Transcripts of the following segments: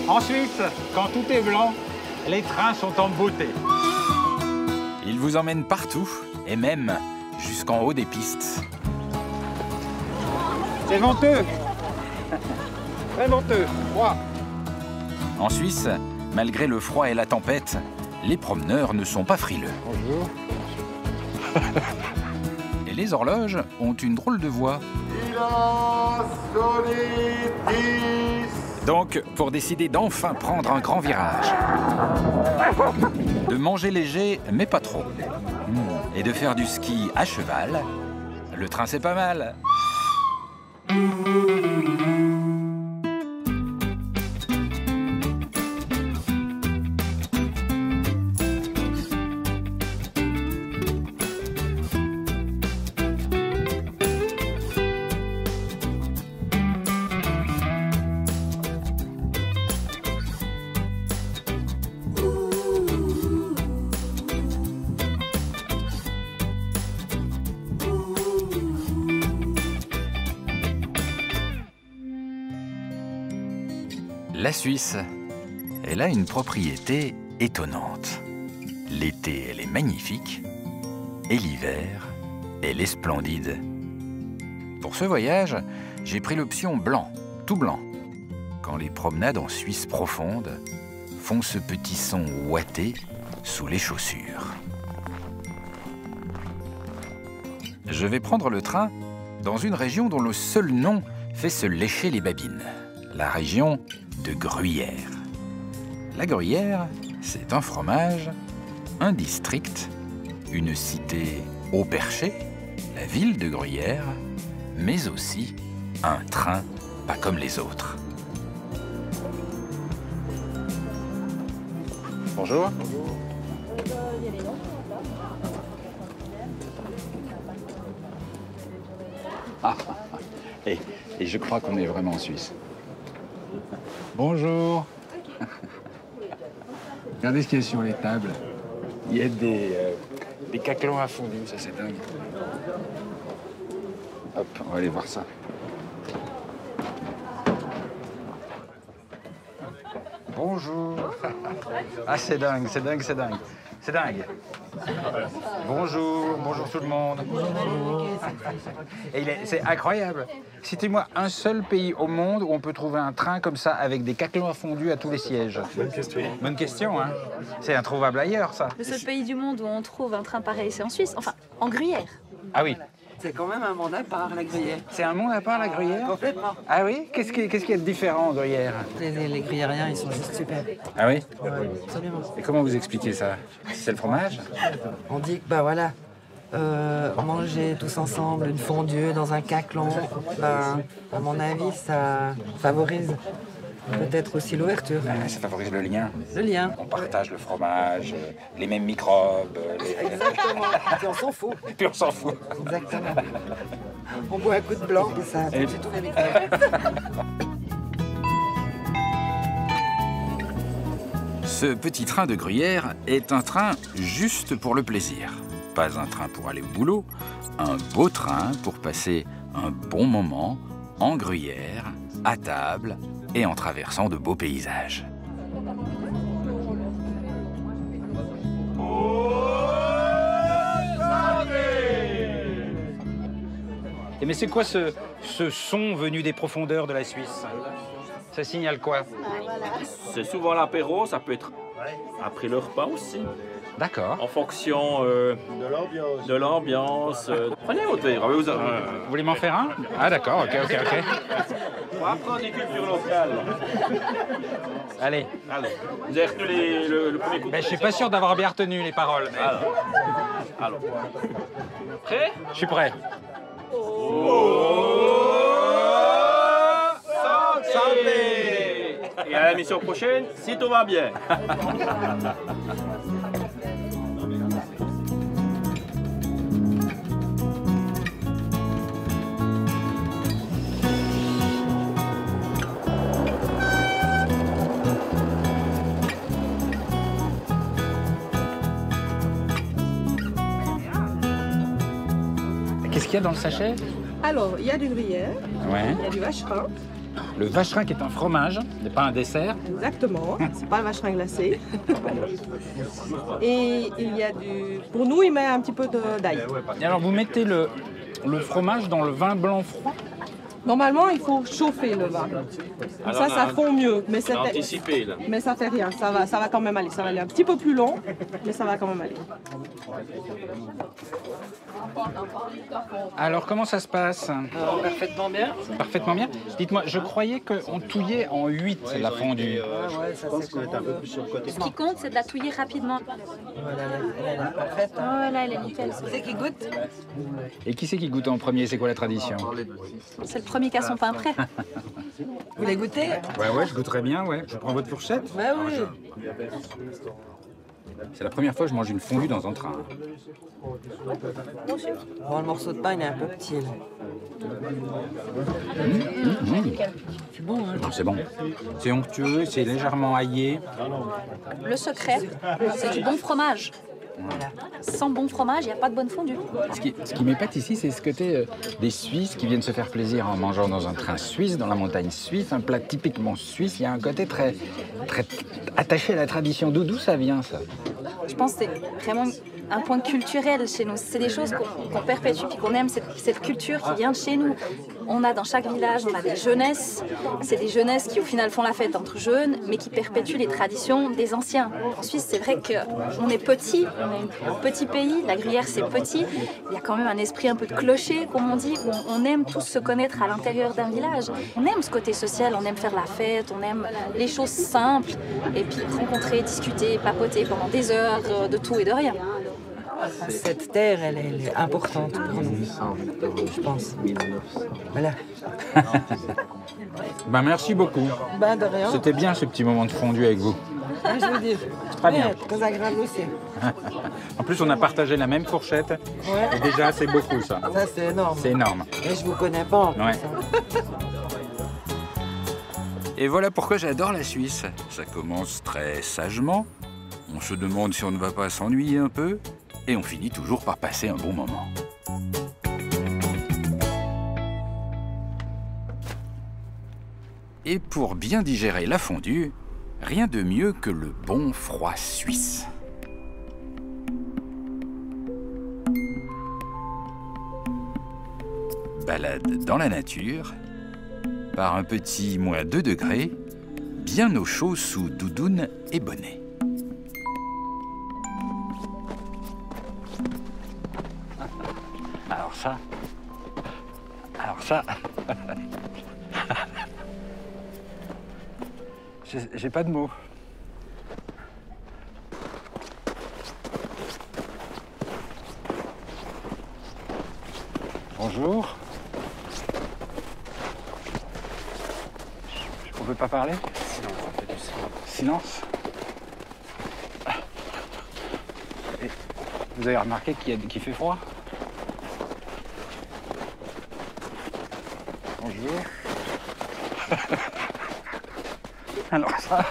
Ensuite, quand tout est blanc, les trains sont en beauté. Il vous emmène partout, et même jusqu'en haut des pistes. C'est venteux. Très venteux, froid. En Suisse, malgré le froid et la tempête, les promeneurs ne sont pas frileux. Bonjour. Et les horloges ont une drôle de voix. Donc, pour décider d'enfin prendre un grand virage, de manger léger, mais pas trop, et de faire du ski à cheval, le train c'est pas mal. La Suisse, elle a une propriété étonnante. L'été, elle est magnifique, et l'hiver, elle est splendide. Pour ce voyage, j'ai pris l'option blanc, tout blanc. Quand les promenades en Suisse profonde font ce petit son ouaté sous les chaussures. Je vais prendre le train dans une région dont le seul nom fait se lécher les babines. La région de Gruyère. La Gruyère, c'est un fromage, un district, une cité au perché, la ville de Gruyère, mais aussi un train pas comme les autres. Bonjour. Ah, et je crois qu'on est vraiment en Suisse. Bonjour. Regardez ce qu'il y a sur les tables. Il y a des caclons à fondu, ça c'est dingue. Hop, on va aller voir ça. Bonjour. Ah, c'est dingue, c'est dingue, c'est dingue. C'est dingue. Bonjour, bonjour tout le monde. Et c'est incroyable. Citez-moi un seul pays au monde où on peut trouver un train comme ça avec des caclons à fondu à tous les sièges. Bonne question. Bonne question, hein. C'est introuvable ailleurs, ça. Le seul pays du monde où on trouve un train pareil, c'est en Suisse. Enfin, en Gruyère. Ah oui. C'est quand même un monde à part, la Gruyère. C'est un monde à part, la Gruyère? Complètement. Ah oui? Qu'est-ce qu'il y a de différent en Gruyère? Les Gruyériens, ils sont juste super. Ah oui? Ouais, absolument. Et comment vous expliquez ça? C'est le fromage? On dit que, bah voilà, manger tous ensemble une fondue dans un caclon, ben, à mon avis, ça favorise peut-être aussi l'ouverture. Ça favorise le lien. Le lien. On partage le fromage, les mêmes microbes. Exactement. Puis on s'en fout. Puis on s'en fout. Exactement. On boit un coup de blanc, et ça fait tout les microbes. Ce petit train de Gruyère est un train juste pour le plaisir. Pas un train pour aller au boulot, un beau train pour passer un bon moment en Gruyère, à table et en traversant de beaux paysages. Et mais c'est quoi ce son venu des profondeurs de la Suisse? Ça signale quoi? C'est souvent l'apéro, ça peut être après le repas aussi. D'accord. En fonction de l'ambiance. Prenez votre verre. Vous voulez m'en faire un? Ah d'accord, ok. On va apprendre les cultures locales. Allez. Allez. Vous avez retenu le premier coup de Je suis pas sûr d'avoir bien retenu les paroles. Mais... Alors. Prêt? Je suis prêt. Santé! Et à la mission prochaine, si tout va bien. Qu'est-ce qu'il y a dans le sachet? Alors, il y a du gruyère, Ouais. il y a du vacherin, Le vacherin qui est un fromage, n'est pas un dessert. Exactement, c'est pas le vacherin glacé. Et il y a du... Pour nous, il met un petit peu d'ail. Et alors vous mettez le fromage dans le vin blanc froid? Normalement, il faut chauffer le vin. Comme ça fond mieux. Mais, Anticipé, là. mais ça fait rien, ça va quand même aller. Ça va aller un petit peu plus long, mais ça va quand même aller. Alors comment ça se passe? Parfaitement bien. Parfaitement bien. Dites-moi, je croyais qu'on touillait en 8 la fondue. Ouais, ça c'est cool. Ce qui compte, c'est de la touiller rapidement. Voilà, elle est parfaite. Oh là, elle est nickel. C'est qui goûte? Et qui c'est qui goûte en premier? C'est quoi la tradition? C'est le premier qui a son pain prêt. Vous voulez goûter? Ouais, je goûterais bien, ouais. Je prends votre fourchette. Bah oui. C'est la première fois que je mange une fondue dans un train. Bon, le morceau de pain, il est un peu petit. Là. C'est bon, hein? C'est bon. C'est onctueux, c'est légèrement aillé. Le secret, c'est du bon fromage. Sans bon fromage, il n'y a pas de bonne fondue. Ce qui m'épate ici, c'est ce côté des Suisses qui viennent se faire plaisir en mangeant dans un train suisse, dans la montagne suisse, un plat typiquement suisse. Il y a un côté très attaché à la tradition. D'où ça vient, ça? Je pense que c'est vraiment un point culturel chez nous. C'est des choses qu'on perpétue puis qu'on aime, cette culture qui vient de chez nous. On a dans chaque village, on a des jeunesses. C'est des jeunesses qui au final font la fête entre jeunes, mais qui perpétuent les traditions des anciens. En Suisse, c'est vrai qu'on est petit, on est un petit pays, la Gruyère c'est petit. Il y a quand même un esprit un peu de clocher, comme on dit, où on aime tous se connaître à l'intérieur d'un village. On aime ce côté social, on aime faire la fête, on aime les choses simples, et puis rencontrer, discuter, papoter pendant des heures de tout et de rien. Cette terre, elle est importante pour nous, je pense. Voilà. Ben, merci beaucoup. Ben, de rien. C'était bien ce petit moment de fondue avec vous. Je vous dis. Très bien. Ouais, très agréable aussi. En plus, on a partagé la même fourchette. Ouais. Et déjà, c'est beaucoup, ça. Ça, c'est énorme. C'est énorme. Et je vous connais pas en plus. Ouais. Hein. Et voilà pourquoi j'adore la Suisse. Ça commence très sagement. On se demande si on ne va pas s'ennuyer un peu. Et on finit toujours par passer un bon moment. Et pour bien digérer la fondue, rien de mieux que le bon froid suisse. Balade dans la nature, par un petit moins 2 degrés, bien au chaud sous doudoune et bonnet. Alors ça, j'ai pas de mots. Bonjour. On peut pas parler? Silence. Et vous avez remarqué qu'il fait froid? Bonjour. Alors ça...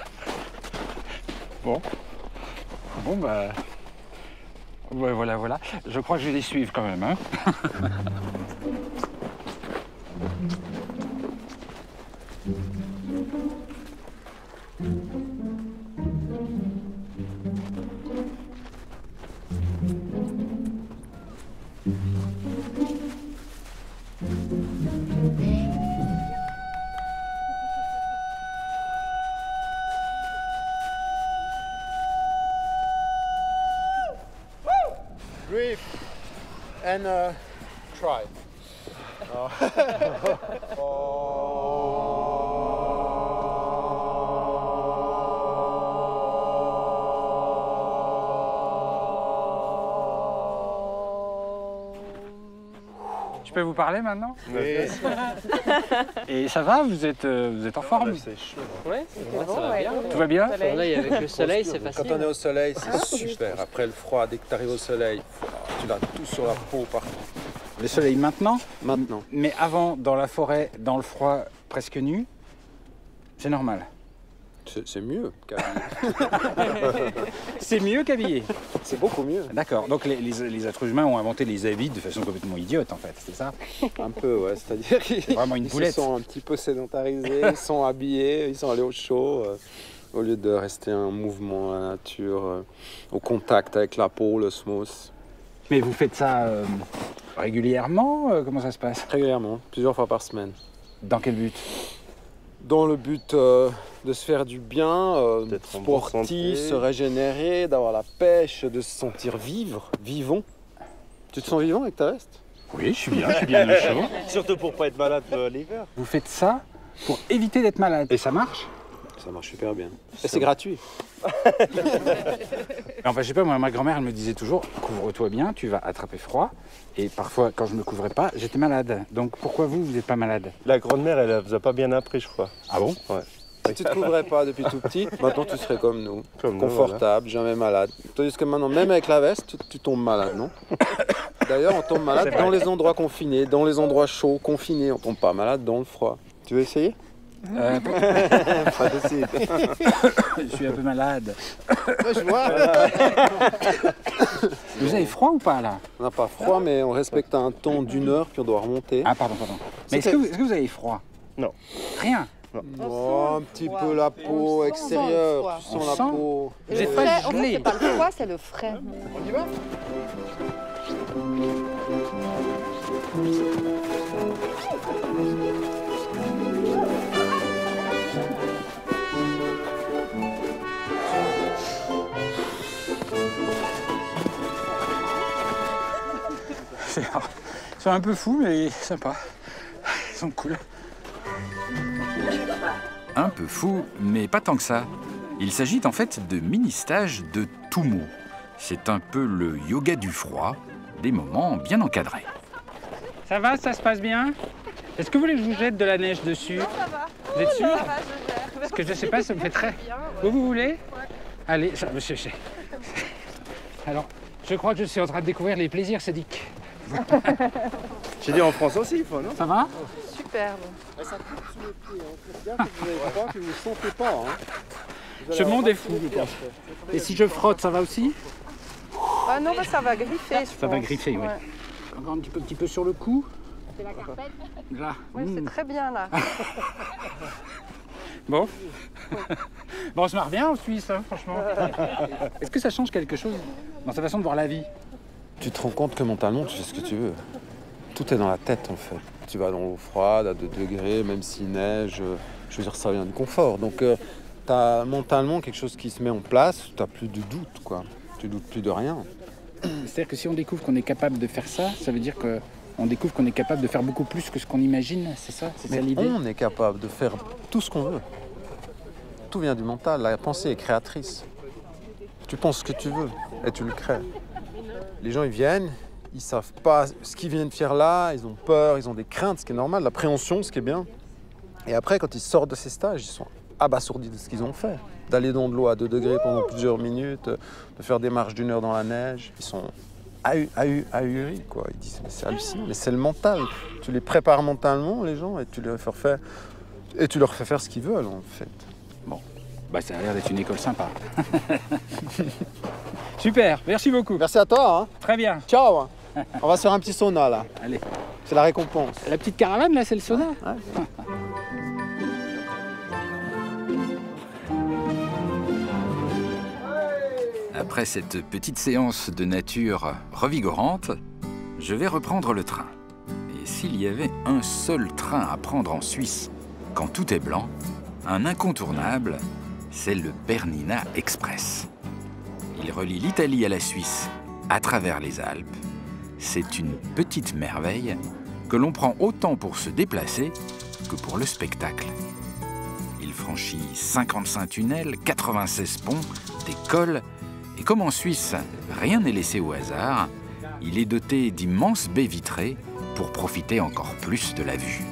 Bon, bah... Ouais, voilà. Je crois que je vais les suivre quand même, hein. Breathe and try. Je peux vous parler maintenant? Oui. Et ça va? Vous êtes en forme? C'est chaud. Ouais, ça va bien. Tout va bien? Là, avec le soleil, c'est facile. Quand on est au soleil, c'est super. Après le froid, dès que tu arrives au soleil, tu l'as tout sur la peau partout. Le soleil maintenant? Maintenant. Mais avant, dans la forêt, dans le froid, presque nu, c'est normal. C'est mieux qu'habiller. C'est mieux qu'habiller. C'est beaucoup mieux. D'accord. Donc les êtres humains ont inventé les habits de façon complètement idiote, en fait, c'est ça? Un peu, ouais. C'est-à-dire qu'ils Vraiment une boulette. se sont un petit peu sédentarisés, ils sont habillés, ils sont allés au chaud. Au lieu de rester en mouvement à la nature, au contact avec la peau, l'osmose. Mais vous faites ça régulièrement? Comment ça se passe? Régulièrement, plusieurs fois par semaine. Dans quel but? Dans le but de se faire du bien, D'être en bonne sportif, santé. se régénérer, d'avoir la pêche, de se sentir vivant. Tu te sens vivant avec ta veste? Oui, je suis bien au chaud. Surtout pour pas être malade l'hiver. Vous faites ça pour éviter d'être malade. Et ça marche? Ça marche super bien. Et c'est gratuit. Enfin, je sais pas, moi, ma grand-mère, elle me disait toujours, couvre-toi bien, tu vas attraper froid. Et parfois, quand je me couvrais pas, j'étais malade. Donc pourquoi vous n'êtes pas malade? La grand-mère, elle vous a pas bien appris, je crois. Ah bon? Ouais. Si tu te couvrais pas depuis tout petit, maintenant tu serais comme nous. Comme nous, Confortable, jamais malade. Tandis que maintenant, même avec la veste, tu tombes malade, non? D'ailleurs, on tombe malade dans les endroits confinés, dans les endroits chauds, confinés. On tombe pas malade dans le froid. Tu veux essayer? Pas de suite. Je suis un peu malade. Je vois. Vous avez froid ou pas, là? On n'a pas froid, mais on respecte un temps d'1 heure, puis on doit remonter. Ah, pardon. Mais est-ce que vous avez froid? Non. Rien? Oh, un petit peu la peau extérieure, tu sens la peau. Vous êtes pas En fait, gelé? c'est pas le froid, c'est le frais. On y va? Ils sont un peu fous, mais sympas. Ils sont cool. Un peu fou, mais pas tant que ça. Il s'agit en fait de mini-stages de Tumo. C'est un peu le yoga du froid, des moments bien encadrés. Ça va, ça se passe bien? Est-ce que vous voulez que je vous jette de la neige dessus? Non, ça va. Vous êtes sûr? Parce que je sais pas, ça me fait très... Vous voulez? Allez, ça, monsieur. Alors, je crois que je suis en train de découvrir les plaisirs sadiques. J'ai dit en France aussi, il faut, non? Ça va? Superbe. Ça coupe sous les pieds, faites gaffe que vous n'avez pas, que vous ne sentez pas. Ce monde est fou, je pense. Et si je frotte, ça va aussi? Ah non, ça va griffer, je Ça va pense. griffer, oui. Ouais. Encore un petit peu sur le cou. C'est la carpette? Là. Oui, c'est très bien là. Bon. Bon, on se marre bien en Suisse, hein, franchement. Est-ce que ça change quelque chose dans sa façon de voir la vie? Tu te rends compte que mentalement, tu fais ce que tu veux. Tout est dans la tête, en fait. Tu vas dans l'eau froide, à 2 degrés, même s'il neige. Je veux dire, ça vient du confort. Donc, tu as mentalement quelque chose qui se met en place. Tu n'as plus de doute, quoi. Tu doutes plus de rien. C'est-à-dire que si on découvre qu'on est capable de faire ça, ça veut dire qu'on découvre qu'on est capable de faire beaucoup plus que ce qu'on imagine, c'est ça? C'est ça l'idée? On est capable de faire tout ce qu'on veut. Tout vient du mental. La pensée est créatrice. Tu penses ce que tu veux et tu le crées. Les gens, ils viennent, ils savent pas ce qu'ils viennent faire là, ils ont peur, ils ont des craintes, ce qui est normal, l'appréhension, ce qui est bien. Et après, quand ils sortent de ces stages, ils sont abasourdis de ce qu'ils ont fait. D'aller dans de l'eau à 2 degrés pendant plusieurs minutes, de faire des marches d'1 heure dans la neige. Ils sont ahuris, quoi. Ils disent, mais c'est hallucinant, mais c'est le mental. Tu les prépares mentalement, les gens, et tu leur fais faire ce qu'ils veulent, en fait. Bon, bah ça a l'air d'être une école sympa. Super, merci beaucoup. Merci à toi, hein. Très bien. Ciao. On va se faire un petit sauna, là. Allez. C'est la récompense. La petite caravane, là, c'est le sauna? Ouais. Après cette petite séance de nature revigorante, je vais reprendre le train. Et s'il y avait un seul train à prendre en Suisse, quand tout est blanc, un incontournable, c'est le Bernina Express. Il relie l'Italie à la Suisse à travers les Alpes. C'est une petite merveille que l'on prend autant pour se déplacer que pour le spectacle. Il franchit 55 tunnels, 96 ponts, des cols, et comme en Suisse, rien n'est laissé au hasard, il est doté d'immenses baies vitrées pour profiter encore plus de la vue.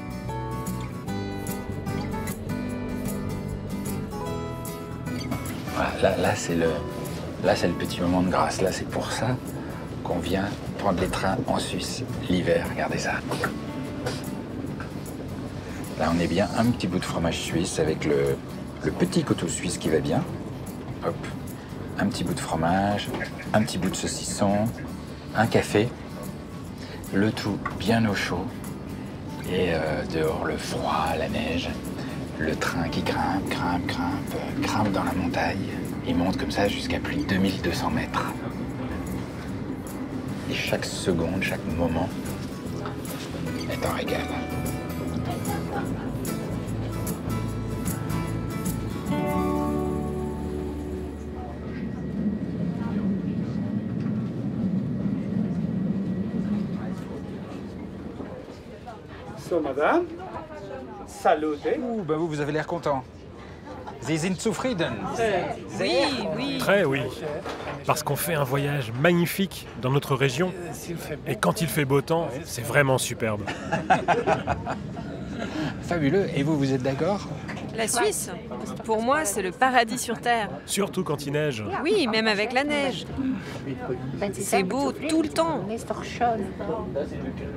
Voilà, là c'est le petit moment de grâce. Là, c'est pour ça qu'on vient prendre les trains en Suisse l'hiver. Regardez ça. Là, on est bien un petit bout de fromage suisse avec le petit couteau suisse qui va bien. Hop, un petit bout de fromage, un petit bout de saucisson, un café, le tout bien au chaud. Et dehors, le froid, la neige, le train qui grimpe, grimpe dans la montagne. Il monte comme ça jusqu'à plus de 2200 mètres. Et chaque seconde, chaque moment est un régal. So, madame, salutez. Ouh, bah vous avez l'air content. Sie sind zufrieden. Très, oui. Parce qu'on fait un voyage magnifique dans notre région. Et quand il fait beau temps, c'est vraiment superbe. Fabuleux. Et vous êtes d'accord? La Suisse, pour moi, c'est le paradis sur Terre. Surtout quand il neige. Oui, même avec la neige. C'est beau tout le temps.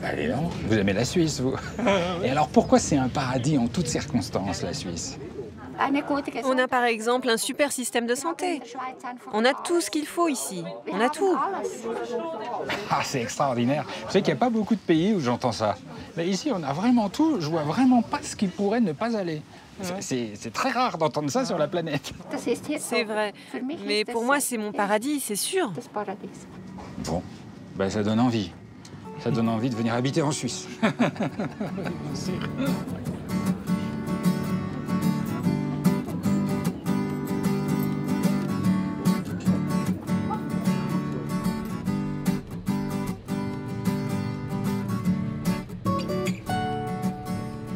Allez, non, vous aimez la Suisse, vous. Et alors, pourquoi c'est un paradis en toutes circonstances, la Suisse? On a par exemple un super système de santé. On a tout ce qu'il faut ici. On a tout. Ah, c'est extraordinaire. Je sais qu'il n'y a pas beaucoup de pays où j'entends ça. Mais ici, on a vraiment tout. Je vois vraiment pas ce qui pourrait ne pas aller. C'est très rare d'entendre ça sur la planète. C'est vrai. Mais pour moi, c'est mon paradis, c'est sûr. Bon, ben ça donne envie. Ça donne envie de venir habiter en Suisse.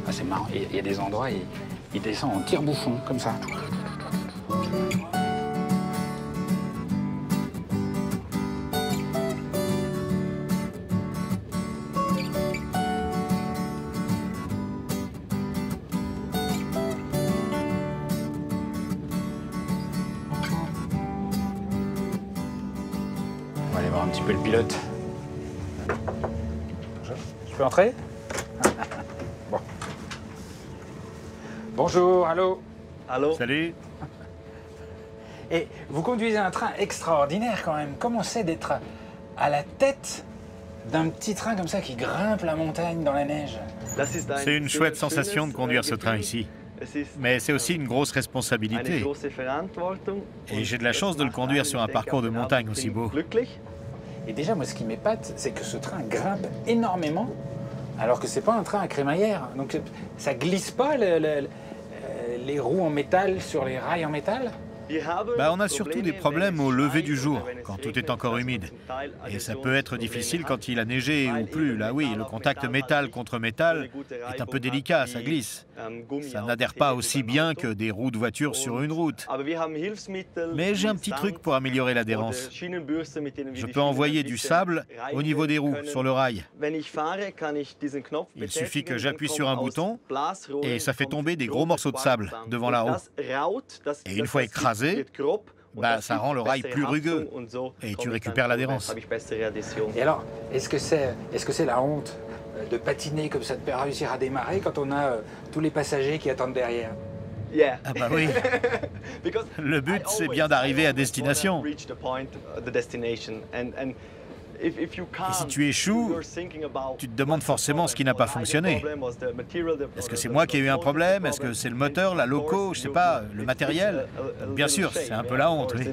Ah, c'est marrant, il y a des endroits, il descend en tire-bouchon, comme ça. On va aller voir un petit peu le pilote. Je peux entrer? Bon. Bonjour, allô? Allô? Salut. Et vous conduisez un train extraordinaire quand même. Comment c'est d'être à la tête d'un petit train comme ça qui grimpe la montagne dans la neige? C'est une chouette sensation de conduire ce train ici. Mais c'est aussi une grosse responsabilité. Et j'ai de la chance de le conduire sur un parcours de montagne aussi beau. Et déjà, moi, ce qui m'épate, c'est que ce train grimpe énormément, alors que c'est pas un train à crémaillère. Donc, ça glisse pas les roues en métal sur les rails en métal? On a surtout des problèmes au lever du jour, quand tout est encore humide. Et ça peut être difficile quand il a neigé ou plu. Là oui, le contact métal contre métal est un peu délicat, ça glisse. Ça n'adhère pas aussi bien que des roues de voiture sur une route. Mais j'ai un petit truc pour améliorer l'adhérence. Je peux envoyer du sable au niveau des roues, sur le rail. Il suffit que j'appuie sur un bouton et ça fait tomber des gros morceaux de sable devant la roue. Et une fois écrasé, ça rend le rail plus rugueux et tu récupères l'adhérence. Et alors, est-ce que c'est la honte de patiner comme ça, de pas réussir à démarrer quand on a tous les passagers qui attendent derrière? Ah bah oui. Le but, c'est bien d'arriver à destination. Et si tu échoues, tu te demandes forcément ce qui n'a pas fonctionné. Est-ce que c'est moi qui ai eu un problème? Est-ce que c'est le moteur, la loco, je sais pas, le matériel? Bien sûr, c'est un peu la honte, oui.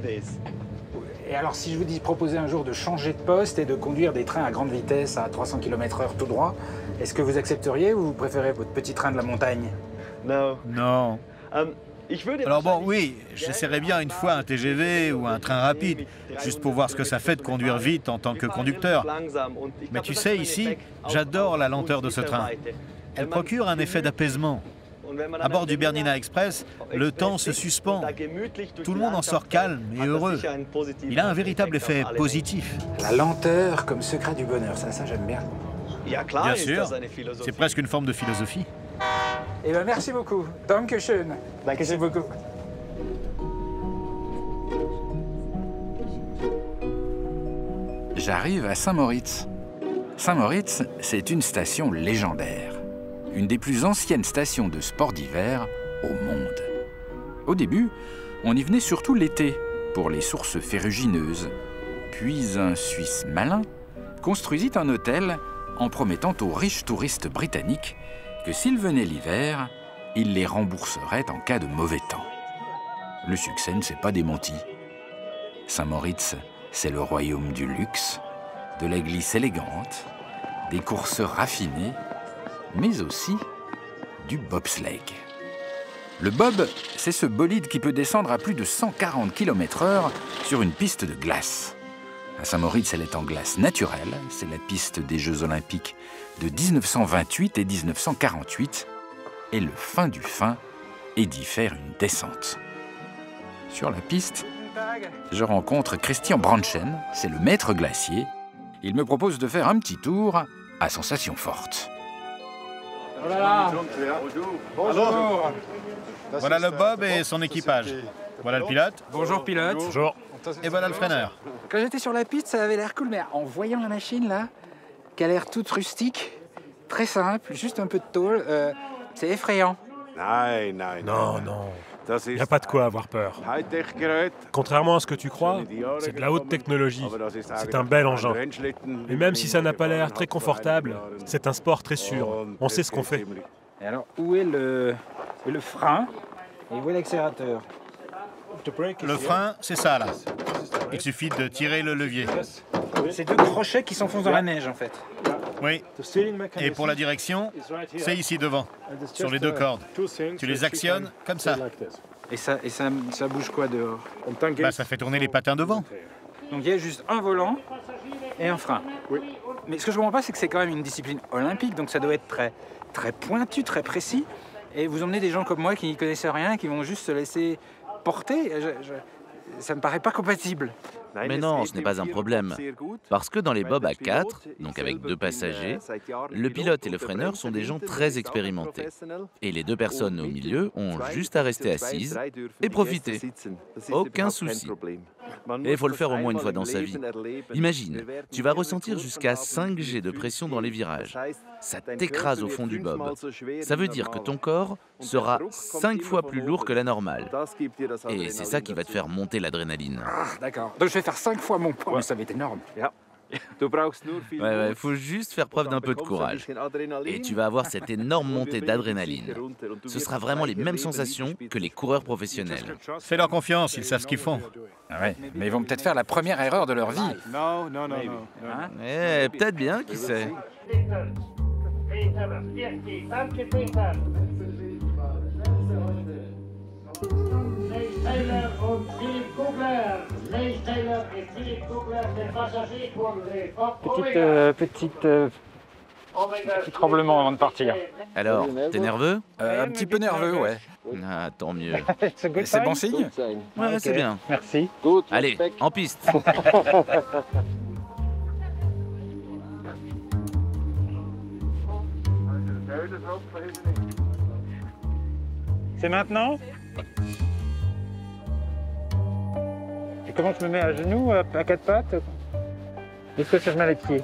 Et alors, si je vous dis proposer un jour de changer de poste et de conduire des trains à grande vitesse à 300 km/h tout droit, est-ce que vous accepteriez ou vous préférez votre petit train de la montagne? Non. Alors bon, oui, j'essaierais bien une fois un TGV ou un train rapide, juste pour voir ce que ça fait de conduire vite en tant que conducteur. Mais tu sais, ici, j'adore la lenteur de ce train. Elle procure un effet d'apaisement. À bord du Bernina Express, le temps se suspend. Tout le monde en sort calme et heureux. Il a un véritable effet positif. La lenteur comme secret du bonheur, ça j'aime bien. Bien sûr, c'est presque une forme de philosophie. Eh bien, merci beaucoup. Dankeschön. Merci beaucoup. J'arrive à Saint-Moritz. Saint-Moritz, c'est une station légendaire. Une des plus anciennes stations de sport d'hiver au monde. Au début, on y venait surtout l'été, pour les sources ferrugineuses. Puis un Suisse malin construisit un hôtel en promettant aux riches touristes britanniques que s'ils venaient l'hiver, il les rembourserait en cas de mauvais temps. Le succès ne s'est pas démenti. Saint-Moritz, c'est le royaume du luxe, de la glisse élégante, des courses raffinées, mais aussi du bobsleigh. Le bob, c'est ce bolide qui peut descendre à plus de 140 km/h sur une piste de glace. À Saint-Moritz, elle est en glace naturelle, c'est la piste des Jeux Olympiques de 1928 et 1948, et le fin du fin est d'y faire une descente. Sur la piste, je rencontre Christian Branchen, c'est le maître glacier. Il me propose de faire un petit tour à sensations fortes. Voilà. Bonjour. Voilà le bob et son équipage. Voilà le pilote. Bonjour pilote. Bonjour. Et voilà le freineur. Quand j'étais sur la piste, ça avait l'air cool, mais en voyant la machine là, qui a l'air toute rustique, très simple, juste un peu de tôle, c'est effrayant. Non, non. Il n'y a pas de quoi avoir peur. Contrairement à ce que tu crois, c'est de la haute technologie. C'est un bel engin. Et même si ça n'a pas l'air très confortable, c'est un sport très sûr. On sait ce qu'on fait. Et alors, où est le frein et où est l'accélérateur? Le frein, c'est ça là. Il suffit de tirer le levier. C'est deux crochets qui s'enfoncent dans la neige en fait. Oui. Et pour la direction, c'est ici devant, sur les deux cordes. Tu les actionnes comme ça. Et ça bouge quoi dehors? Bah, ça fait tourner les patins devant. Donc il y a juste un volant et un frein. Oui. Mais ce que je comprends pas, c'est que c'est quand même une discipline olympique, donc ça doit être très, très pointu, très précis. Et vous emmenez des gens comme moi qui n'y connaissent rien, qui vont juste se laisser porter. Ça me paraît pas compatible. Mais non, ce n'est pas un problème. Parce que dans les bobs à 4, donc avec 2 passagers, le pilote et le freineur sont des gens très expérimentés. Et les 2 personnes au milieu ont juste à rester assises et profiter. Aucun souci. Et il faut le faire au moins une fois dans sa vie. Imagine, tu vas ressentir jusqu'à 5 G de pression dans les virages. Ça t'écrase au fond du bob. Ça veut dire que ton corps sera 5 fois plus lourd que la normale. Et c'est ça qui va te faire monter l'adrénaline. Ah, d'accord. Donc je vais faire 5 fois mon poids, mais ça va être énorme. Ouais, faut juste faire preuve d'un peu de courage. Et tu vas avoir cette énorme montée d'adrénaline. Ce sera vraiment les mêmes sensations que les coureurs professionnels. Fais-leur confiance, ils savent ce qu'ils font. Ah ouais, mais ils vont peut-être faire la première erreur de leur vie. Non. Eh, peut-être bien, qui sait. Petit tremblement avant de partir. Alors, t'es nerveux? Un petit peu nerveux, ouais. Ah, tant mieux. C'est bon signe? Ouais, okay. C'est bien. Merci. Allez, en piste. C'est maintenant? Et comment je me mets à genoux, à 4 pattes? Est-ce que ça se met les pieds?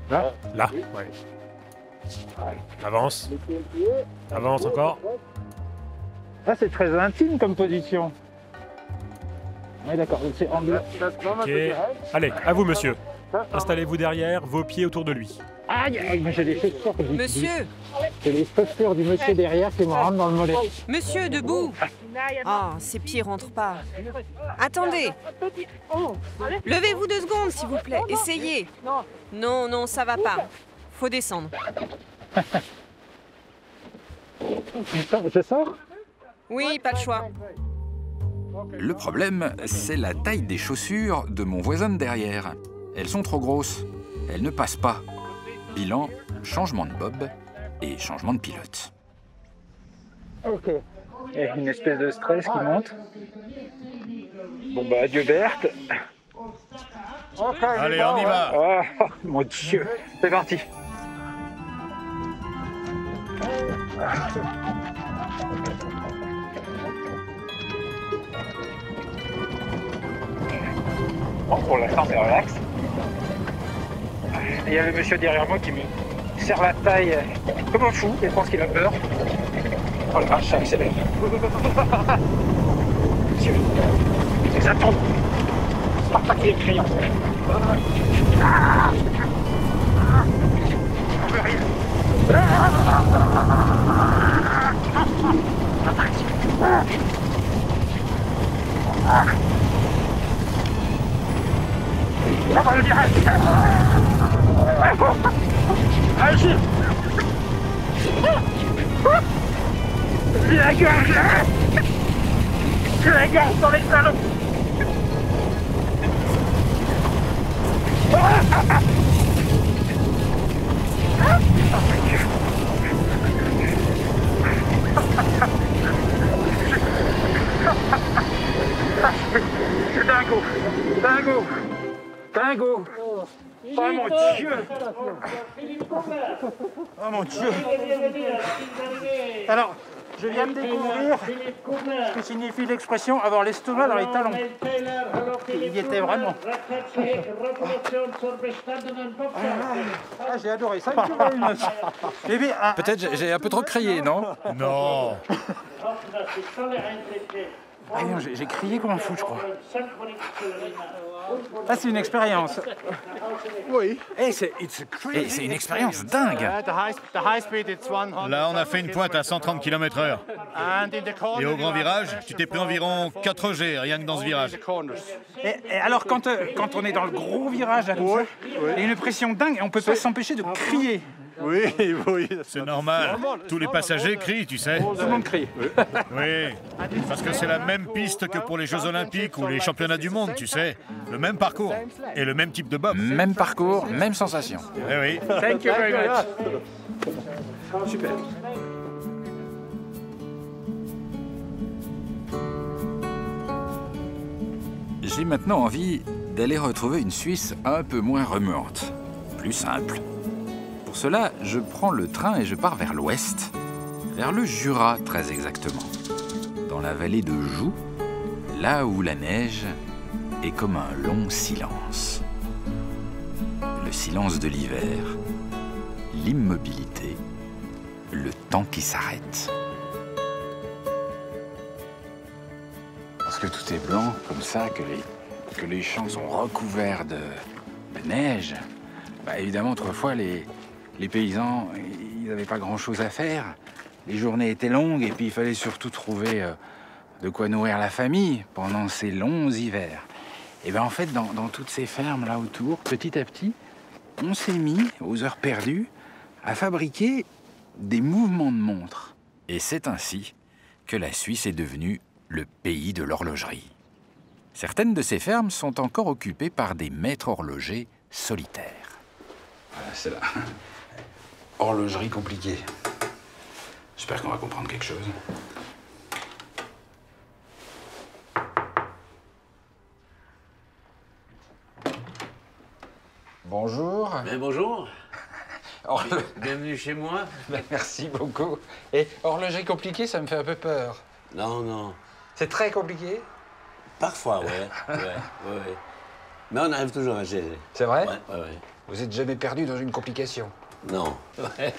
Là? Là, ouais. Avance. Avance encore. Là, c'est très intime comme position. Oui, d'accord, donc c'est anglais. Ok. Allez, à vous, monsieur. Installez-vous derrière, vos pieds autour de lui. Aïe, moi j'ai des chaussures. Monsieur! C'est les chaussures du monsieur derrière qui me rentrent dans le mollet. Monsieur, debout! Oh, ses pieds rentrent pas. Attendez! Levez-vous 2 secondes, s'il vous plaît. Essayez. Non, ça va pas. Faut descendre. Je sors? Oui, pas de choix. Le problème, c'est la taille des chaussures de mon voisin de derrière. Elles sont trop grosses. Elles ne passent pas. Bilan, changement de bob et changement de pilote. Ok. Il y a une espèce de stress qui monte. Bon bah adieu Berthe. Allez, on y va. Oh mon Dieu. C'est parti. Bon, pour l'instant c'est relax. Il y a le monsieur derrière moi qui me serre la taille comme un fou, et je pense qu'il a peur. Oh, le crachat accélère. Monsieur, les atomes. Spartak et les crayons. On veut rien. Ça va le direct. Agis. La gorge. La gorge dans les salons. C'est dingo. Dingo. Dingo. Oh mon Dieu. Oh mon Dieu. Alors, je viens de découvrir ce que signifie l'expression avoir l'estomac dans les talons. Il y était vraiment. Ah, j'ai adoré ça. Peut-être j'ai un peu trop crié, non? Non. Ah non, j'ai crié comme un fou, je crois. Ah, c'est une expérience. Oui. Et c'est une expérience dingue. Là, on a fait une pointe à 130 km/h. Et au grand virage, tu t'es pris environ 4 G, rien que dans ce virage. Et alors, quand on est dans le gros virage, là, comme ça, il y a une pression dingue et on ne peut pas s'empêcher de crier. Oui, oui. C'est normal. Tous les passagers crient, tu sais. Tout le monde crie. Oui, parce que c'est la même piste que pour les Jeux Olympiques ou les championnats du monde, tu sais. Le même parcours et le même type de bob. Même parcours, même sensation. Eh oui. Thank you very much. Super. J'ai maintenant envie d'aller retrouver une Suisse un peu moins remuante, plus simple. Pour cela, je prends le train et je pars vers l'ouest, vers le Jura très exactement, dans la vallée de Joux, là où la neige est comme un long silence. Le silence de l'hiver, l'immobilité, le temps qui s'arrête. Parce que tout est blanc, comme ça, que les champs sont recouverts de neige, bah évidemment, autrefois, les paysans, ils n'avaient pas grand-chose à faire. Les journées étaient longues et puis il fallait surtout trouver de quoi nourrir la famille pendant ces longs hivers. Et bien en fait, dans toutes ces fermes là autour, petit à petit, on s'est mis, aux heures perdues, à fabriquer des mouvements de montres. Et c'est ainsi que la Suisse est devenue le pays de l'horlogerie. Certaines de ces fermes sont encore occupées par des maîtres horlogers solitaires. Voilà, c'est là. Horlogerie compliquée. J'espère qu'on va comprendre quelque chose. Bonjour. Mais bonjour. Bienvenue chez moi. Merci beaucoup. Et horlogerie compliquée, ça me fait un peu peur. Non, non. C'est très compliqué? Parfois, ouais. Ouais. Mais on arrive toujours à gérer. C'est vrai? Ouais. Vous êtes jamais perdu dans une complication? Non. Ouais.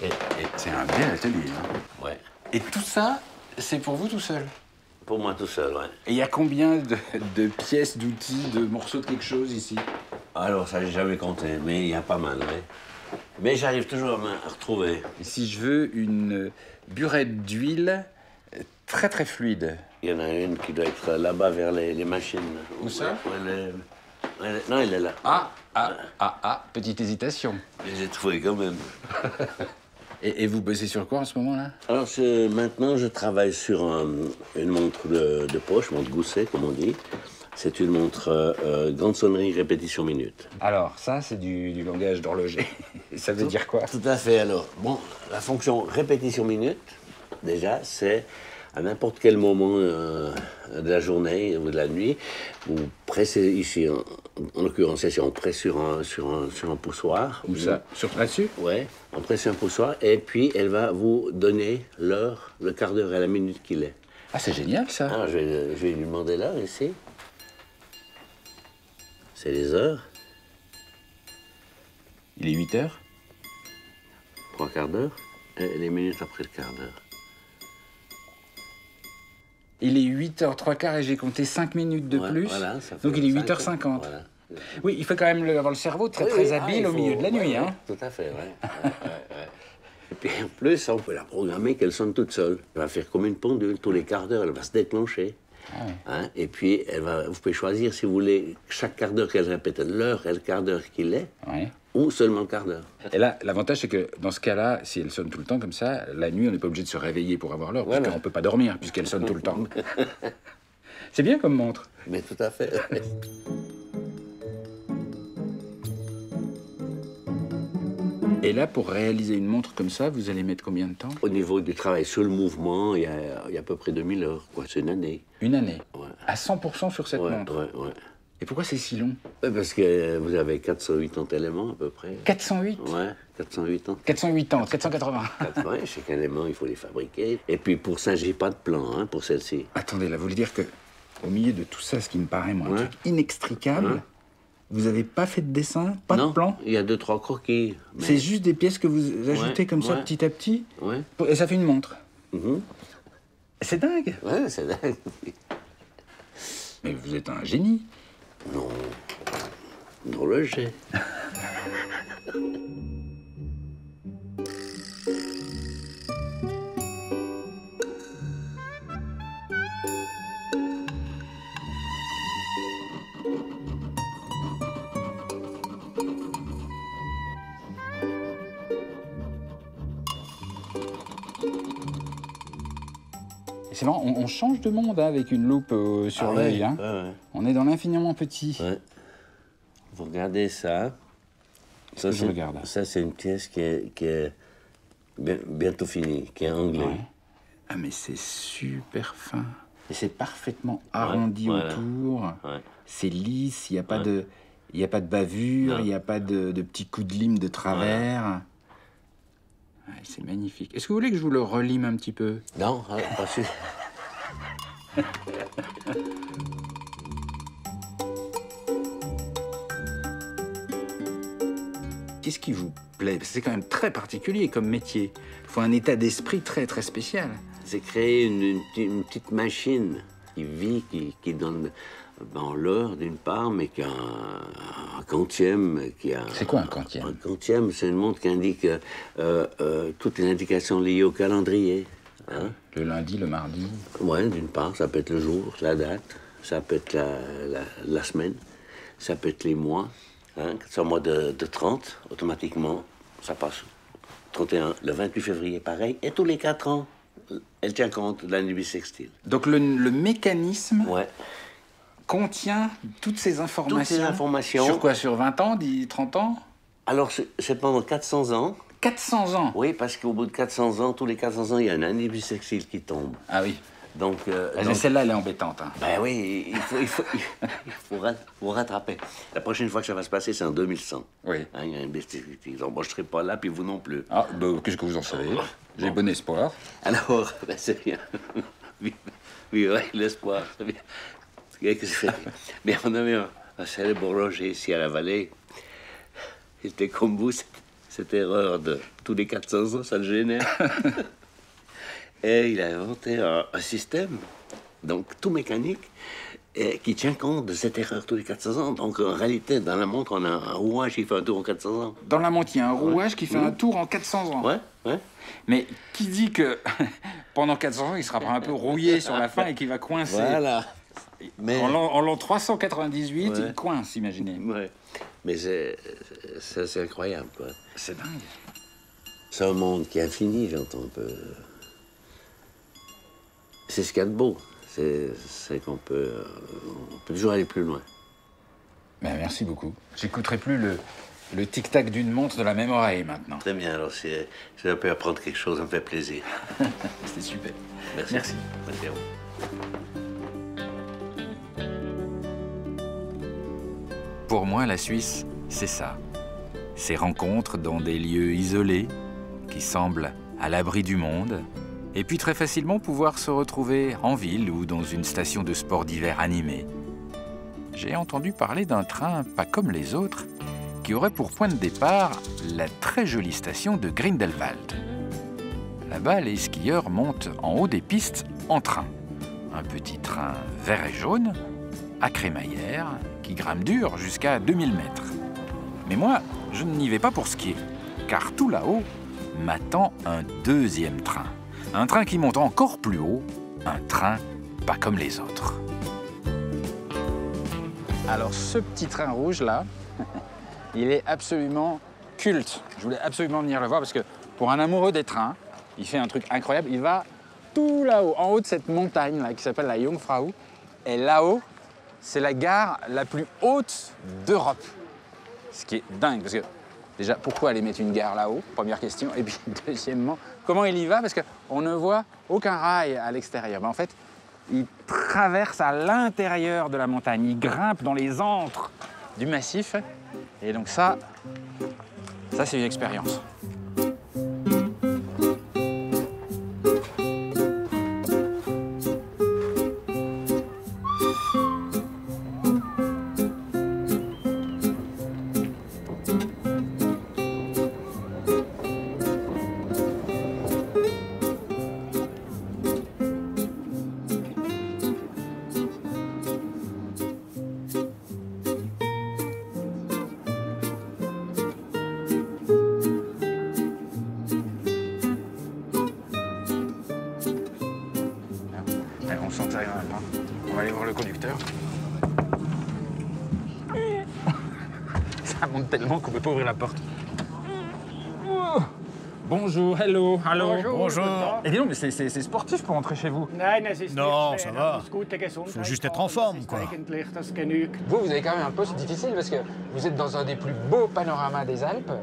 Et c'est un bel atelier. Hein. Ouais. Et tout ça, c'est pour vous tout seul? Pour moi tout seul, ouais. Et il y a combien de pièces, d'outils, de morceaux de quelque chose ici? Alors, ça, j'ai jamais compté, mais il y a pas mal, ouais. Mais j'arrive toujours à retrouver. Et si je veux une burette d'huile très très fluide? Il y en a une qui doit être là-bas vers les machines. Où ça? Non, elle est là. Petite hésitation. Mais j'ai trouvé quand même. Et vous bossez sur quoi en ce moment-là? Alors, maintenant, je travaille sur une montre de poche, montre gousset, comme on dit. C'est une montre grande sonnerie, répétition minute. Alors, ça, c'est du langage d'horloger. Ça veut dire quoi? Tout à fait. Alors, bon, la fonction répétition minute, déjà, c'est à n'importe quel moment de la journée ou de la nuit, vous pressez ici, en l'occurrence ici, on presse sur un poussoir. Où ça? Là-dessus? Ouais, on presse sur un poussoir et puis elle va vous donner l'heure, le quart d'heure et la minute qu'il est. Ah, c'est génial ça. Alors, je vais lui demander l'heure ici. C'est les heures. Il est 8 heures? 3/4 et les minutes après le quart d'heure. Il est 8h03 et j'ai compté 5 minutes de plus. Voilà, donc il est 8h50. Voilà. Oui, il faut quand même avoir le cerveau très habile au milieu de la nuit. Hein. Tout à fait, Et puis en plus, on peut la programmer qu'elle sonne toute seule. Elle va faire comme une pendule, tous les quarts d'heure, elle va se déclencher. Et puis, vous pouvez choisir si vous voulez chaque quart d'heure qu'elle répète l'heure et le quart d'heure qu'il est, ou seulement le quart d'heure. Et là, l'avantage, c'est que dans ce cas-là, si elle sonne tout le temps comme ça, la nuit, on n'est pas obligé de se réveiller pour avoir l'heure, puisqu'on ne peut pas dormir, puisqu'elle sonne tout le temps. C'est bien comme montre. Mais tout à fait. Et là, pour réaliser une montre comme ça, vous allez mettre combien de temps? Au niveau du travail sur le mouvement, il y a à peu près 2000 heures, quoi. C'est une année. Une année? À 100% sur cette montre? Ouais. Et pourquoi c'est si long? Parce que vous avez 480 éléments, à peu près. 408? Ouais, 408 ans. 408 ans, 480. Ouais, chaque élément, il faut les fabriquer. Et puis pour ça, j'ai pas de plan, pour celle-ci. Attendez, là, vous voulez dire que au milieu de tout ça, ce qui me paraît, moi, un truc inextricable, vous n'avez pas fait de dessin, pas de plan? Il y a 2-3 croquis. Mais... C'est juste des pièces que vous ajoutez comme ça, petit à petit? Et ça fait une montre? C'est dingue! Ouais, c'est dingue. Mais vous êtes un génie. Non. Dans le jet. C'est marrant, on change de monde avec une loupe sur l'œil. On est dans l'infiniment petit. Vous regardez ça. Ça, je regarde. Ça, c'est une pièce qui est bientôt finie, qui est anglais. Ah, mais c'est super fin. Et c'est parfaitement arrondi autour. C'est lisse, il n'y a pas de... Il n'y a pas de bavure, il n'y a pas de petits coups de lime de travers. C'est magnifique. Est-ce que vous voulez que je vous le relime un petit peu? Non, pas sûr. Qu'est-ce qui vous plaît? C'est quand même très particulier comme métier. Il faut un état d'esprit très spécial. C'est créer une petite machine qui vit, qui donne l'heure d'une part, mais qui a un quantième. C'est quoi un quantième? Un quantième, c'est une montre qui indique toutes les indications liées au calendrier. Le lundi, le mardi? Oui, d'une part, ça peut être le jour, la date, ça peut être la semaine, ça peut être les mois. C'est un mois de 30, automatiquement, ça passe 31, le 28 février, pareil, et tous les 4 ans, elle tient compte de l'année bissextile. Donc le mécanisme contient toutes ces informations? Toutes ces informations. Sur quoi? Sur 20 ans, 30 ans? Alors, c'est pendant 400 ans. 400 ans? Oui, parce qu'au bout de 400 ans, tous les 400 ans, il y a une année bissextile qui tombe. Ah oui. Donc, celle-là, elle est embêtante. Ben oui, il faut rattraper. La prochaine fois que ça va se passer, c'est en 2100. Oui. Il y a une bissextile. Donc, moi, je ne serai pas là, puis vous non plus. Ah, qu'est-ce que vous en savez? J'ai bon espoir. Alors, c'est bien. Oui, l'espoir, c'est bien. Mais on avait un célèbre horloger ici à la vallée. Il était comme vous, cette erreur de tous les 400 ans, ça le gênait. Et il a inventé un système, donc tout mécanique, qui tient compte de cette erreur tous les 400 ans. Donc en réalité, dans la montre, on a un rouage qui fait un tour en 400 ans. Dans la montre, il y a un rouage qui fait un tour en 400 ans. Ouais. Mais qui dit que pendant 400 ans, il sera pas un peu rouillé sur la fin et qu'il va coincer? Voilà. Mais... En l'an 398, il coince, imaginez. Ouais. Mais c'est incroyable, quoi. C'est dingue. C'est un monde qui est infini, j'entends un peu. C'est ce qu'il y a de beau. C'est qu'on peut toujours aller plus loin. Ben, merci beaucoup. J'écouterai plus le tic-tac d'une montre de la même oreille maintenant. Très bien, alors si je peux apprendre quelque chose, ça me fait plaisir. C'était super. Merci. Merci. Merci à vous. Pour moi, la Suisse, c'est ça. Ces rencontres dans des lieux isolés, qui semblent à l'abri du monde, et puis très facilement pouvoir se retrouver en ville ou dans une station de sport d'hiver animée. J'ai entendu parler d'un train pas comme les autres, qui aurait pour point de départ la très jolie station de Grindelwald. Là-bas, les skieurs montent en haut des pistes en train. Un petit train vert et jaune, à crémaillère, qui grimpe dur jusqu'à 2000 mètres. Mais moi, je n'y vais pas pour skier, car tout là-haut m'attend un deuxième train. Un train qui monte encore plus haut, un train pas comme les autres. Alors ce petit train rouge là, il est absolument culte. Je voulais absolument venir le voir parce que pour un amoureux des trains, il fait un truc incroyable. Il va tout là-haut, en haut de cette montagne là qui s'appelle la Jungfrau. Et là-haut, c'est la gare la plus haute d'Europe. Ce qui est dingue parce que déjà, pourquoi aller mettre une gare là-haut? Première question. Et puis deuxièmement, comment il y va? Parce qu'on ne voit aucun rail à l'extérieur. En fait, il traverse à l'intérieur de la montagne. Il grimpe dans les antres du massif. Et donc ça c'est une expérience. On sent que ça arrive maintenant. On va aller voir le conducteur. Ça monte tellement qu'on ne peut pas ouvrir la porte. Bonjour, hello, hello. Bonjour. Et dis donc, mais c'est sportif pour rentrer chez vous. Non, ça va. Faut juste être en forme, quoi. Vous avez quand même un poste difficile parce que vous êtes dans un des plus beaux panoramas des Alpes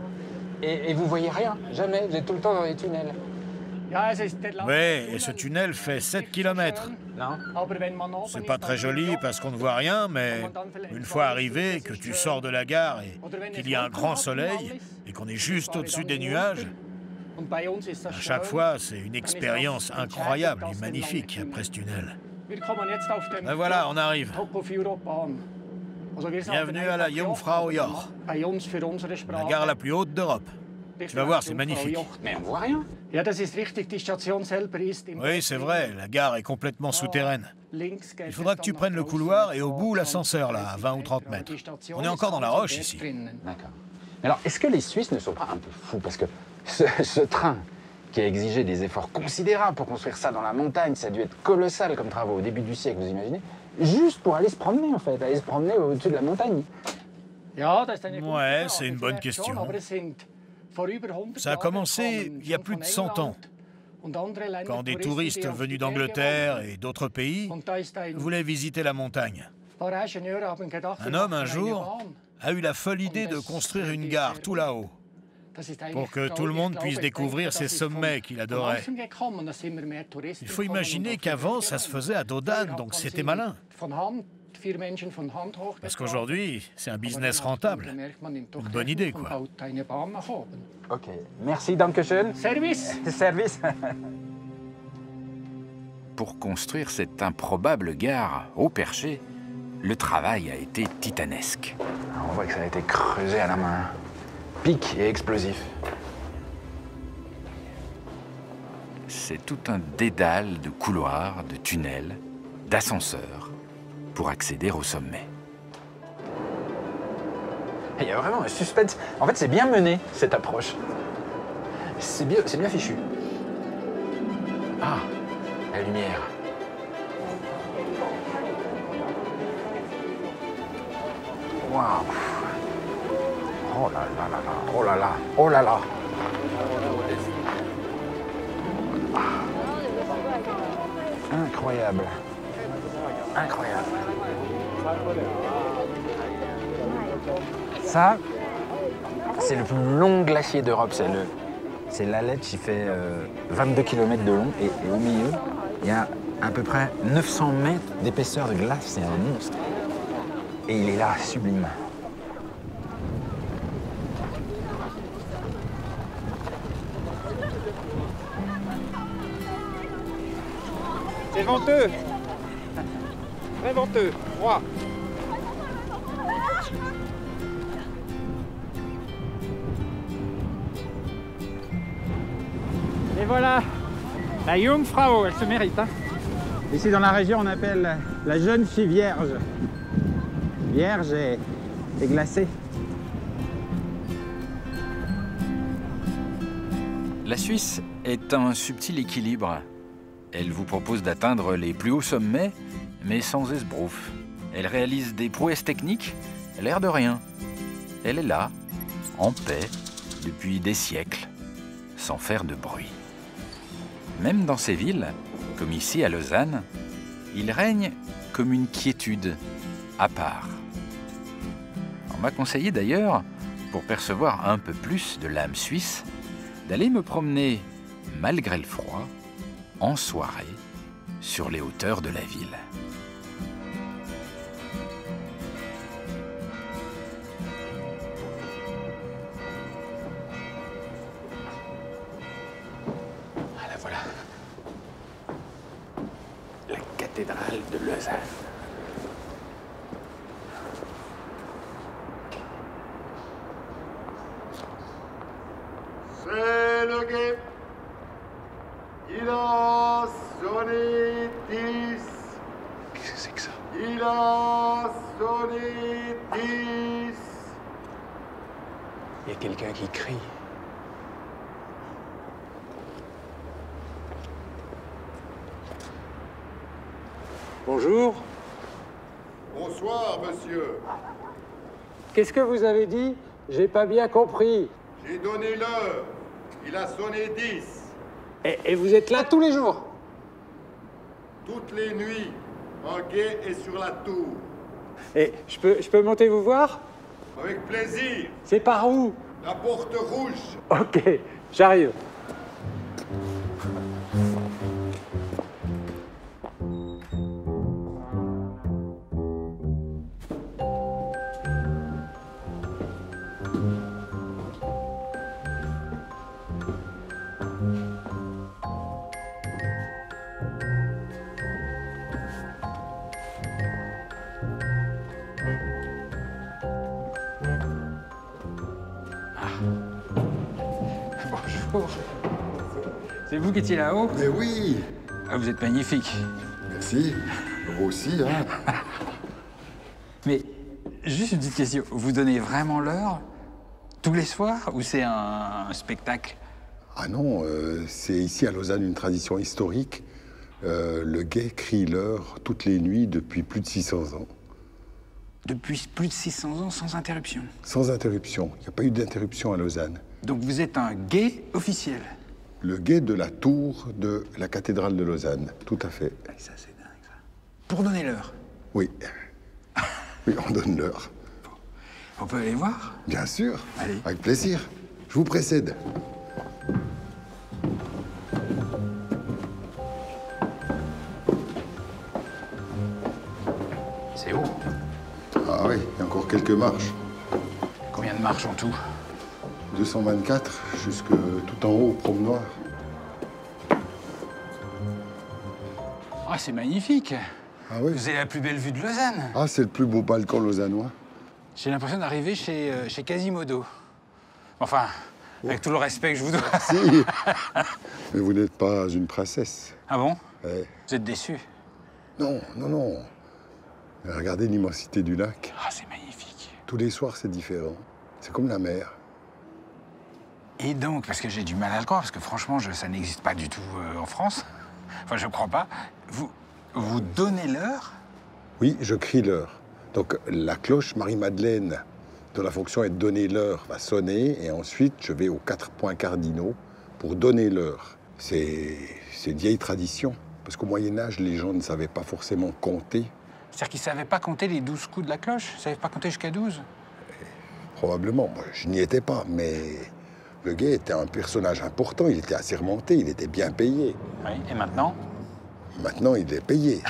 et vous voyez rien, jamais. Vous êtes tout le temps dans les tunnels. Oui, et ce tunnel fait 7 km. C'est pas très joli parce qu'on ne voit rien, mais une fois arrivé, que tu sors de la gare et qu'il y a un grand soleil et qu'on est juste au-dessus des nuages, à chaque fois, c'est une expérience incroyable et magnifique après ce tunnel. Ben voilà, on arrive. Bienvenue à la Jungfrau Joch, la gare la plus haute d'Europe. Tu vas voir, c'est magnifique. Mais on voit rien. Oui, c'est vrai, la gare est complètement souterraine. Il faudra que tu prennes le couloir et au bout, l'ascenseur, là, à 20 ou 30 mètres. On est encore dans la roche, ici. D'accord. Alors, est-ce que les Suisses ne sont pas un peu fous? Parce que ce train qui a exigé des efforts considérables pour construire ça dans la montagne, ça a dû être colossal comme travaux au début du siècle, vous imaginez? Juste pour aller se promener, en fait, aller se promener au-dessus de la montagne. Ouais, c'est une bonne question. Ça a commencé il y a plus de 100 ans, quand des touristes venus d'Angleterre et d'autres pays voulaient visiter la montagne. Un homme, un jour, a eu la folle idée de construire une gare tout là-haut, pour que tout le monde puisse découvrir ces sommets qu'il adorait. Il faut imaginer qu'avant, ça se faisait à dos d'âne, donc c'était malin. Parce qu'aujourd'hui, c'est un business rentable. Une bonne idée, quoi. Ok, merci, dankeschön. Service. Service. Pour construire cette improbable gare au perché, le travail a été titanesque. On voit que ça a été creusé à la main. Pic et explosif. C'est tout un dédale de couloirs, de tunnels, d'ascenseurs pour accéder au sommet. Il y a vraiment un suspense. En fait, c'est bien mené, cette approche. C'est bien fichu. Ah, la lumière. Waouh. Oh là là là là. Oh là là. Oh là là. Ah. Incroyable. Incroyable. Ça, c'est le plus long glacier d'Europe. C'est l'Aletsch qui fait 22 km de long. Et au milieu, il y a à peu près 900 mètres d'épaisseur de glace. C'est un monstre. Et il est là, sublime. C'est venteux. Très venteux. Froid. voilà, la Jungfrau, elle se mérite. Hein. Ici dans la région, on appelle la jeune fille vierge. Vierge et glacée. La Suisse est un subtil équilibre. Elle vous propose d'atteindre les plus hauts sommets, mais sans esbrouf. Elle réalise des prouesses techniques, l'air de rien. Elle est là, en paix, depuis des siècles, sans faire de bruit. Même dans ces villes, comme ici à Lausanne, il règne comme une quiétude à part. On m'a conseillé d'ailleurs, pour percevoir un peu plus de l'âme suisse, d'aller me promener, malgré le froid, en soirée, sur les hauteurs de la ville. Ah, la voilà. La cathédrale de Lausanne. C'est le guet. Il a sonné 10. Qu'est-ce que c'est que ça? Il a sonné 10. Il y a quelqu'un qui crie. Bonjour. Bonsoir, monsieur. Qu'est-ce que vous avez dit? J'ai pas bien compris. J'ai donné l'heure. Il a sonné 10. Et vous êtes là tous les jours? Toutes les nuits, un guet est sur la tour. Et je peux monter vous voir? Avec plaisir. C'est par où? La porte rouge. Ok, j'arrive. Bonjour. C'est vous qui étiez là-haut? Mais oui. Ah, vous êtes magnifique. Merci. Vous aussi, hein. Mais juste une petite question. Vous donnez vraiment l'heure tous les soirs ou c'est un spectacle? Ah non, c'est ici à Lausanne une tradition historique. Le guet crie l'heure toutes les nuits depuis plus de 600 ans. Depuis plus de 600 ans, sans interruption? Sans interruption. Il n'y a pas eu d'interruption à Lausanne. Donc vous êtes un guet officiel? Le guet de la tour de la cathédrale de Lausanne, tout à fait. Ça, c'est dingue, ça. Pour donner l'heure? Oui. Oui, on donne l'heure. On peut aller voir? Bien sûr. Allez. Avec plaisir. Je vous précède. C'est haut. Ah oui, il y a encore quelques marches. Combien de marches en tout? 224, jusque tout en haut au promenoir. Ah, c'est magnifique. Ah oui? Vous avez la plus belle vue de Lausanne. Ah, c'est le plus beau balcon lausannois. J'ai l'impression d'arriver chez Quasimodo. Enfin, avec tout le respect que je vous dois. Si. Mais vous n'êtes pas une princesse. Ah bon? Ouais. Vous êtes déçu? Non, non, non. Mais regardez l'immensité du lac. Ah, c'est magnifique. Tous les soirs, c'est différent. C'est comme la mer. Et donc, parce que j'ai du mal à le croire, parce que franchement, ça n'existe pas du tout en France. Enfin, je ne crois pas. Vous donnez l'heure? Oui, je crie l'heure. Donc, la cloche Marie-Madeleine, dont la fonction est de donner l'heure, va sonner. Et ensuite, je vais aux 4 points cardinaux pour donner l'heure. C'est une vieille tradition. Parce qu'au Moyen-Âge, les gens ne savaient pas forcément compter. C'est-à-dire qu'ils ne savaient pas compter les 12 coups de la cloche? Ils ne savaient pas compter jusqu'à 12? Probablement. Moi, je n'y étais pas, mais le guet était un personnage important. Il était assermenté, il était bien payé. Oui, et maintenant? Maintenant, il est payé.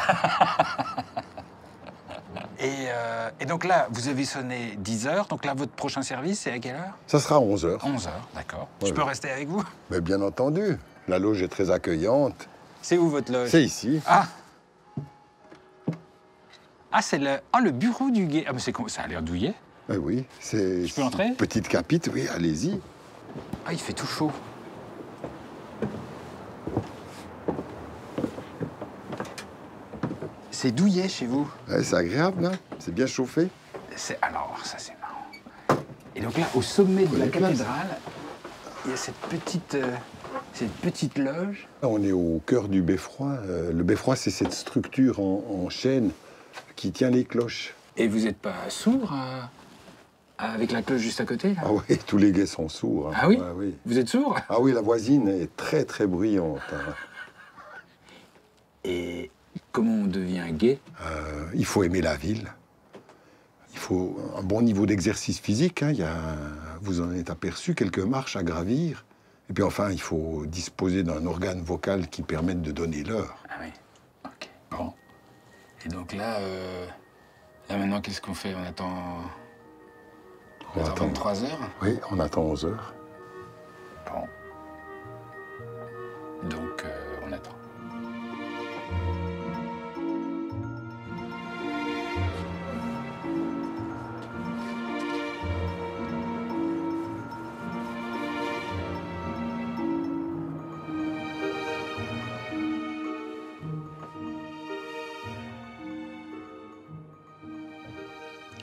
Et donc là, vous avez sonné 10 heures. Donc là, votre prochain service, c'est à quelle heure? Ça sera à 11 heures. 11 heures, d'accord. Ouais, Je peux rester avec vous? Mais bien entendu. La loge est très accueillante. C'est où votre loge? C'est ici. Ah! Ah, c'est le bureau du guet. Ah, mais ça a l'air douillet. Eh oui, c'est... Je peux entrer? Petite capite, oui, allez-y. Ah, il fait tout chaud. C'est douillet chez vous. Ouais, c'est agréable, là. C'est bien chauffé. Alors, ça c'est marrant. Et donc là, au sommet de la cathédrale, il y a cette petite loge. Là, on est au cœur du beffroi. Le beffroi, c'est cette structure en chêne qui tient les cloches. Et vous n'êtes pas sourd avec la cloche juste à côté là? Ah oui, tous les guets sont sourds. Hein. Ah oui, ouais, oui. Vous êtes sourd? Ah oui, la voisine est très très bruyante. Hein. Et comment on devient gai? Il faut aimer la ville. Il faut un bon niveau d'exercice physique. Hein. Vous en êtes aperçu, quelques marches à gravir. Et puis enfin, il faut disposer d'un organe vocal qui permette de donner l'heure. Ah oui, ok. Bon. Et donc là, maintenant, qu'est-ce qu'on fait? On attend 23 heures? Oui, on attend 11 heures. Bon. Donc, on attend.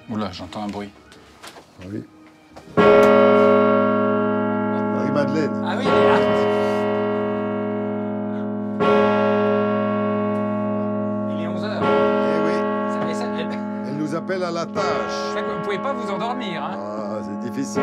Oula, j'entends un bruit. Oui. Marie-Madeleine. Ah oui, il est là. Il est 11h. Eh oui. Elle nous appelle à la tâche. Vous ne pouvez pas vous endormir, hein? Ah, c'est difficile.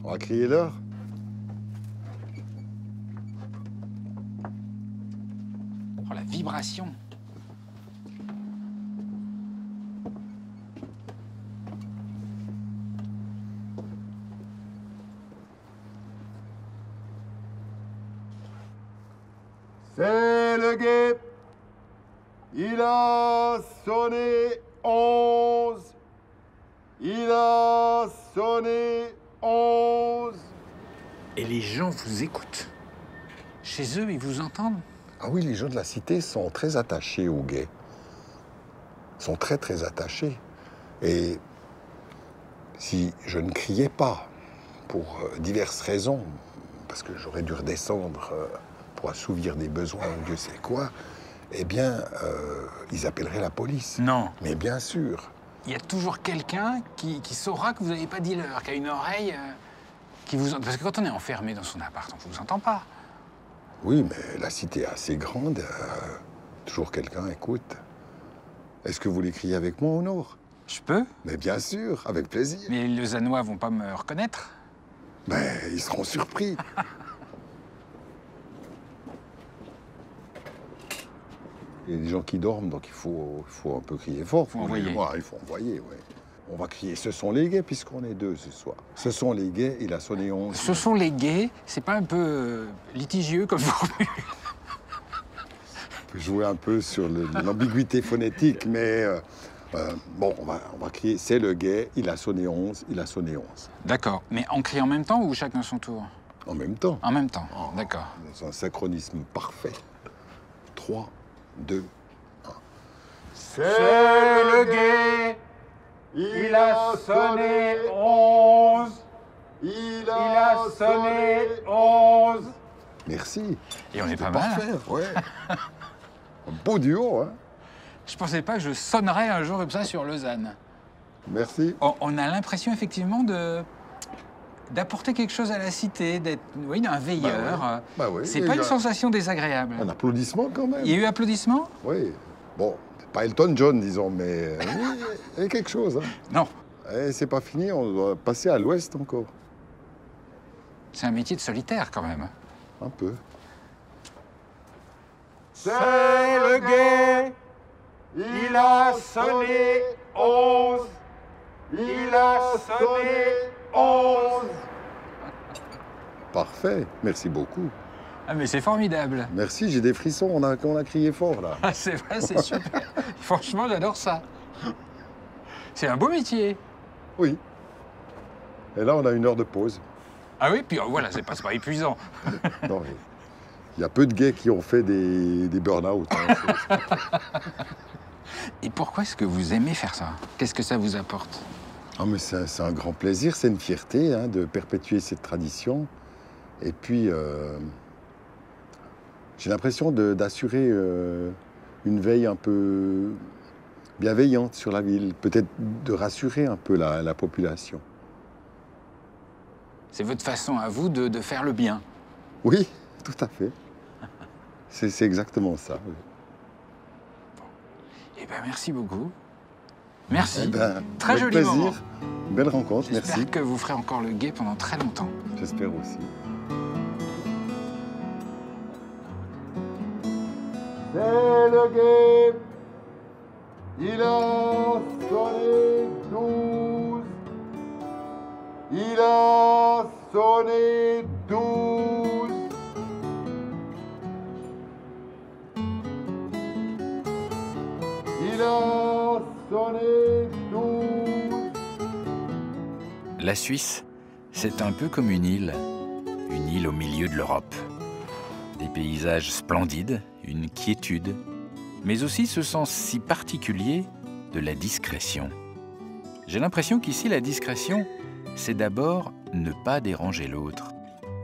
On va crier l'heure. Oh, la vibration. C'est le guet. Il a sonné 11. Il a sonné 11. Et les gens vous écoutent. Chez eux, ils vous entendent. Ah oui, les gens de la cité sont très attachés au guet. Ils sont très, très attachés. Et si je ne criais pas, pour diverses raisons, parce que j'aurais dû redescendre pour assouvir des besoins ou Dieu sait quoi, eh bien, ils appelleraient la police. Non. Mais bien sûr. Il y a toujours quelqu'un qui saura que vous n'avez pas dit l'heure, qui a une oreille qui vous... Parce que quand on est enfermé dans son appart, on ne vous entend pas. Oui, mais la cité est assez grande. Toujours quelqu'un écoute. Est-ce que vous voulez crier avec moi au nord? Je peux? Mais bien sûr, avec plaisir. Mais les Lausannois vont pas me reconnaître? Mais ils seront surpris. Il y a des gens qui dorment, donc il faut un peu crier fort. Faut envoyer. Il faut envoyer, oui. On va crier « Ce sont les gays » puisqu'on est deux ce soir. Ce sont les gays, il a sonné 11. Ce sont les gays, c'est pas un peu litigieux comme formule? On peut jouer un peu sur l'ambiguïté phonétique, mais bon, on va crier « C'est le gay, il a sonné 11, il a sonné 11 ». D'accord, mais on crie en même temps ou chacun son tour? En même temps. En même temps, d'accord. Dans un synchronisme parfait. 3, 2, 1. C'est le guet, il a sonné 11. Il a sonné 11. Merci. Et on est pas mal. Parfait, ouais. Un beau duo, hein. Je pensais pas que je sonnerais un jour comme ça sur Lausanne. Merci. On a l'impression effectivement d'apporter quelque chose à la cité, d'être un veilleur. Bah oui. C'est pas une sensation désagréable. Un applaudissement quand même. Il y a eu applaudissements? Oui. Bon, pas Elton John, disons, mais il y a quelque chose. Hein. Non. Et c'est pas fini, on doit passer à l'ouest encore. C'est un métier de solitaire quand même. Un peu. C'est le guet, il a sonné 11. Il a sonné 11. Parfait, merci beaucoup. Ah mais c'est formidable. Merci, j'ai des frissons, on a crié fort là. Ah, c'est vrai, c'est super. Franchement, j'adore ça. C'est un beau métier. Oui. Et là, on a 1 heure de pause. Ah oui, puis voilà, c'est pas épuisant. Non, Il y a peu de gays qui ont fait des burn-out. Hein. Et pourquoi est-ce que vous aimez faire ça? Qu'est-ce que ça vous apporte? Ah, mais c'est un grand plaisir, c'est une fierté hein, de perpétuer cette tradition. Et puis, j'ai l'impression d'assurer une veille un peu bienveillante sur la ville, peut-être de rassurer un peu la population. C'est votre façon à vous de faire le bien? Oui, tout à fait. C'est exactement ça. Oui. Eh bien, merci beaucoup. Merci. Eh ben, très avec joli plaisir. moment. Belle rencontre, merci. J'espère que vous ferez encore le guet pendant très longtemps. J'espère aussi. C'est le guet, il a sonné 12, il a sonné 12. Il a sonné 12. La Suisse, c'est un peu comme une île au milieu de l'Europe. Des paysages splendides, une quiétude, mais aussi ce sens si particulier de la discrétion. J'ai l'impression qu'ici, la discrétion, c'est d'abord ne pas déranger l'autre,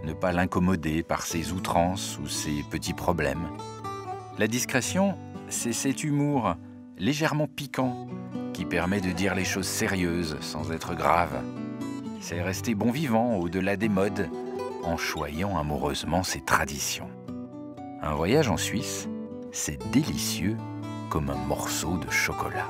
ne pas l'incommoder par ses outrances ou ses petits problèmes. La discrétion, c'est cet humour légèrement piquant qui permet de dire les choses sérieuses sans être grave. C'est rester bon vivant au-delà des modes en choyant amoureusement ses traditions. Un voyage en Suisse, c'est délicieux comme un morceau de chocolat.